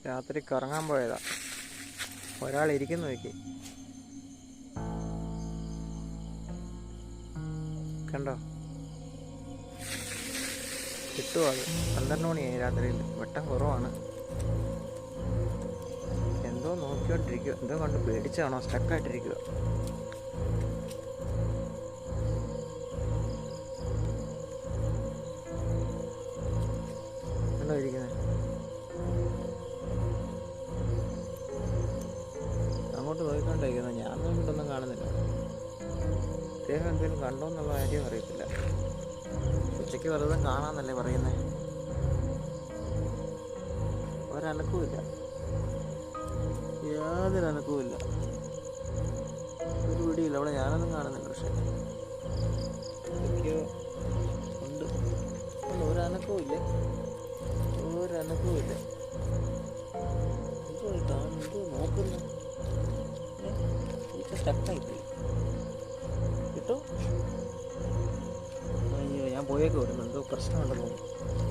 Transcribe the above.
രാത്രി കറങ്ങാൻ പോയതാ. ഒരാൾ ഇരിക്കുന്നു നോക്കി, കണ്ടോ? കിട്ടുമോ? അത് 12 മണിയായി രാത്രിയിൽ, വെട്ടം കുറവാണ്. എന്തോ നോക്കിക്കൊണ്ടിരിക്കുക, എന്തോ കണ്ട് പേടിച്ചാണോ സ്റ്റക്കായിട്ടിരിക്കുക. കണ്ടോ ഇരിക്കുന്നത്? അങ്ങോട്ട് നോക്കിക്കൊണ്ടിരിക്കുന്നത്. ഞാൻ നോക്കിയിട്ടൊന്നും കാണുന്നില്ല. അദ്ദേഹം എന്തെങ്കിലും കണ്ടോ എന്നുള്ള കാര്യം അറിയത്തില്ല. ഉച്ചയ്ക്ക് വെറുതെ കാണാമെന്നല്ലേ പറയുന്നത്. ഒരനക്കവുമില്ല, യാതൊരു അനക്കവുമില്ല, ഒരു പിടിയില്ല. അവിടെ ഞാനൊന്നും കാണുന്നില്ല. പക്ഷെ എന്തൊക്കെയോ ഉണ്ട്. ഒരനക്കവുമില്ല, ഒരനക്കവുമില്ല. എന്തോ എന്തോ നോക്കുന്നു. സ്റ്റക്കായിപ്പോയി. കിട്ടോ? അയ്യോ, ഞാൻ പോയേക്ക് വരുന്നു. എന്തോ പ്രശ്നമുണ്ടെന്ന് തോന്നുന്നു.